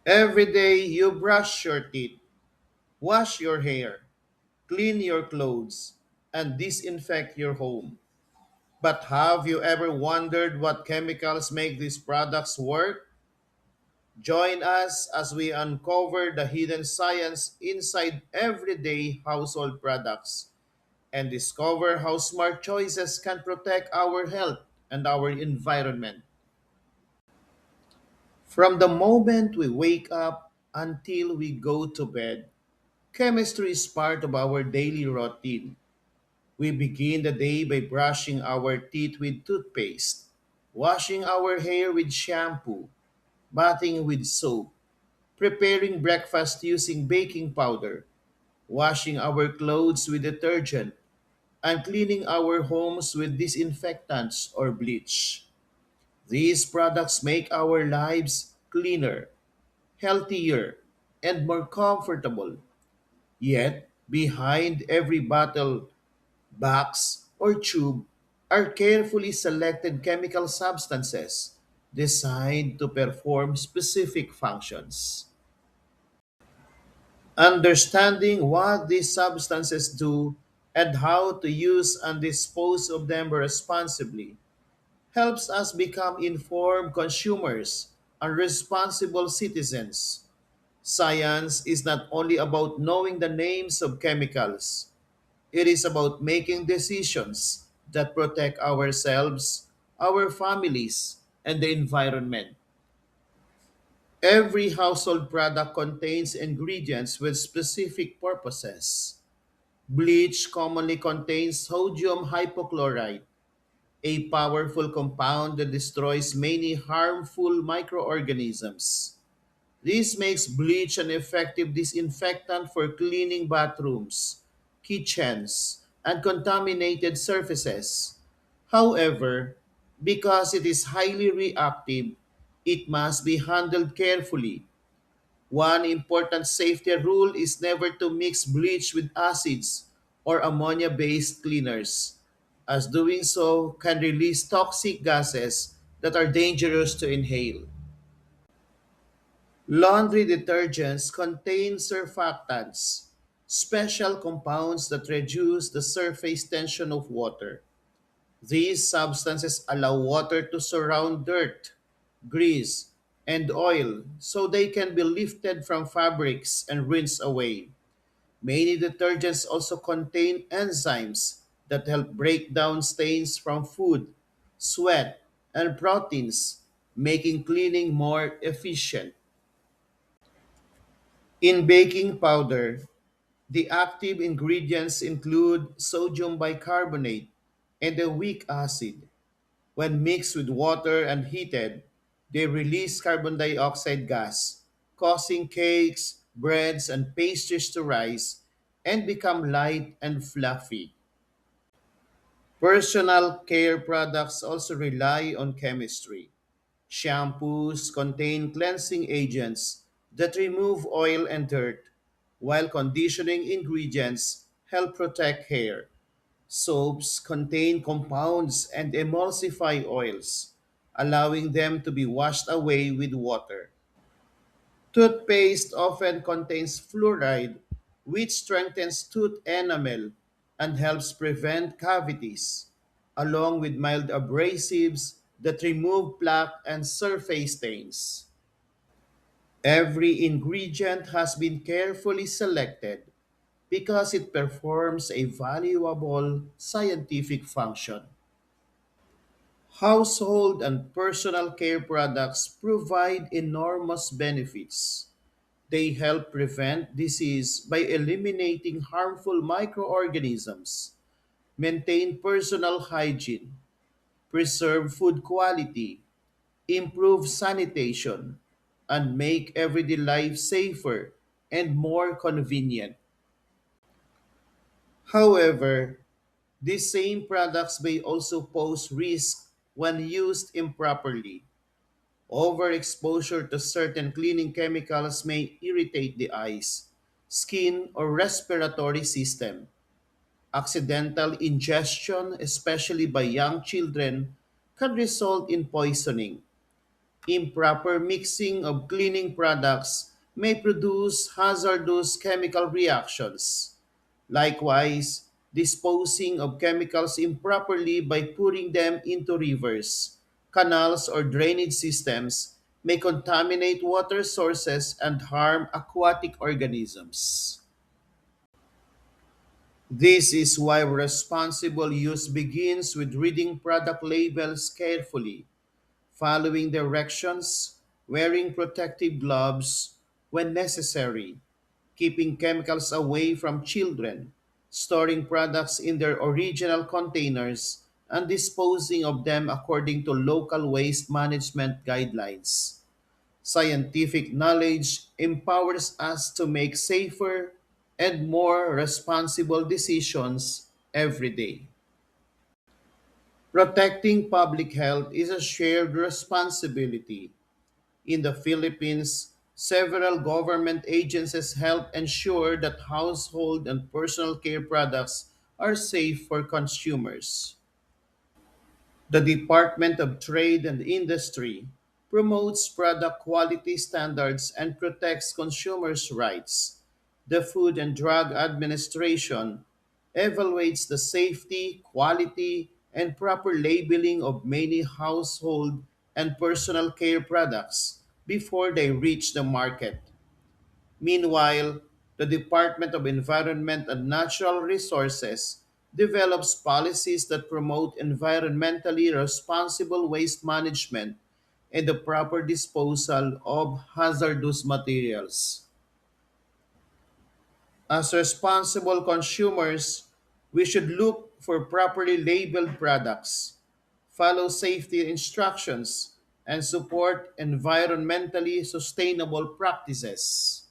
Every day you brush your teeth, wash your hair, clean your clothes, and disinfect your home. But have you ever wondered what chemicals make these products work? Join us as we uncover the hidden science inside everyday household products and discover how smart choices can protect our health and our environment. From the moment we wake up until we go to bed, chemistry is part of our daily routine. We begin the day by brushing our teeth with toothpaste, washing our hair with shampoo, bathing with soap, preparing breakfast using baking powder, washing our clothes with detergent, and cleaning our homes with disinfectants or bleach. These products make our lives cleaner, healthier, and more comfortable. Yet, behind every bottle, box, or tube are carefully selected chemical substances designed to perform specific functions. Understanding what these substances do and how to use and dispose of them responsibly helps us become informed consumers and responsible citizens. Science is not only about knowing the names of chemicals, it is about making decisions that protect ourselves, our families, and the environment. Every household product contains ingredients with specific purposes. Bleach commonly contains sodium hypochlorite, a powerful compound that destroys many harmful microorganisms. This makes bleach an effective disinfectant for cleaning bathrooms, kitchens, and contaminated surfaces. However, because it is highly reactive, it must be handled carefully. One important safety rule is never to mix bleach with acids or ammonia based cleaners, as doing so can release toxic gases that are dangerous to inhale. Laundry detergents contain surfactants, special compounds that reduce the surface tension of water. These substances allow water to surround dirt, grease, and oil so they can be lifted from fabrics and rinsed away. Many detergents also contain enzymes that help break down stains from food, sweat, and proteins, making cleaning more efficient. In baking powder, the active ingredients include sodium bicarbonate and a weak acid. When mixed with water and heated, they release carbon dioxide gas, causing cakes, breads, and pastries to rise and become light and fluffy. Personal care products also rely on chemistry. Shampoos contain cleansing agents that remove oil and dirt, while conditioning ingredients help protect hair. Soaps contain compounds and emulsify oils, allowing them to be washed away with water. Toothpaste often contains fluoride, which strengthens tooth enamel and helps prevent cavities, along with mild abrasives that remove plaque and surface stains. Every ingredient has been carefully selected because it performs a valuable scientific function. Household and personal care products provide enormous benefits. They help prevent disease by eliminating harmful microorganisms, maintain personal hygiene, preserve food quality, improve sanitation, and make everyday life safer and more convenient. However, these same products may also pose risk when used improperly. Overexposure to certain cleaning chemicals may irritate the eyes, skin, or respiratory system. Accidental ingestion, especially by young children, can result in poisoning. Improper mixing of cleaning products may produce hazardous chemical reactions. Likewise, disposing of chemicals improperly by putting them into rivers, canals, or drainage systems may contaminate water sources and harm aquatic organisms. This is why responsible use begins with reading product labels carefully, following directions, wearing protective gloves when necessary, keeping chemicals away from children, storing products in their original containers, and disposing of them according to local waste management guidelines. Scientific knowledge empowers us to make safer and more responsible decisions every day. Protecting public health is a shared responsibility. In the Philippines, several government agencies help ensure that household and personal care products are safe for consumers. The Department of Trade and Industry promotes product quality standards and protects consumers' rights. The Food and Drug Administration evaluates the safety, quality, and proper labeling of many household and personal care products before they reach the market. Meanwhile, the Department of Environment and Natural Resources develops policies that promote environmentally responsible waste management and the proper disposal of hazardous materials. As responsible consumers, we should look for properly labeled products, follow safety instructions, and support environmentally sustainable practices.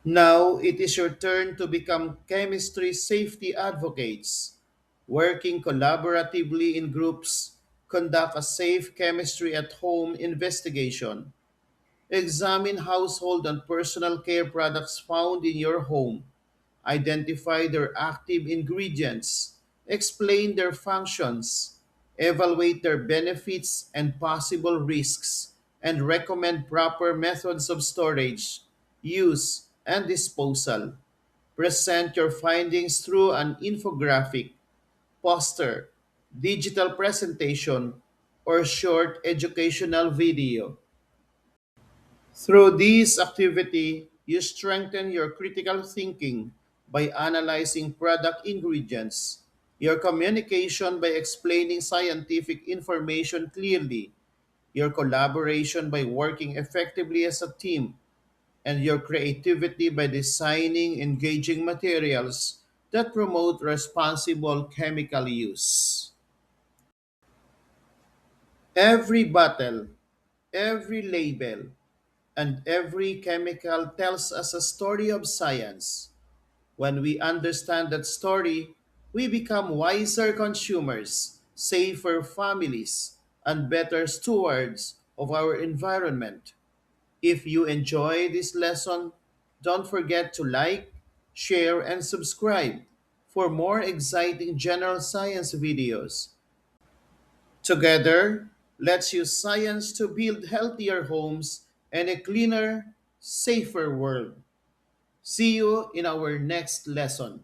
Now it is your turn to become chemistry safety advocates. Working collaboratively in groups, conduct a safe chemistry at home investigation. Examine household and personal care products found in your home. Identify their active ingredients. Explain their functions. Evaluate their benefits and possible risks. And recommend proper methods of storage, use, and disposal. Present your findings through an infographic, poster, digital presentation, or short educational video. Through this activity, you strengthen your critical thinking by analyzing product ingredients, your communication by explaining scientific information clearly, your collaboration by working effectively as a team, and your creativity by designing engaging materials that promote responsible chemical use. Every bottle, every label, and every chemical tells us a story of science. When we understand that story, we become wiser consumers, safer families, and better stewards of our environment. If you enjoy this lesson, don't forget to like, share, and subscribe for more exciting general science videos. Together, let's use science to build healthier homes and a cleaner, safer world. See you in our next lesson.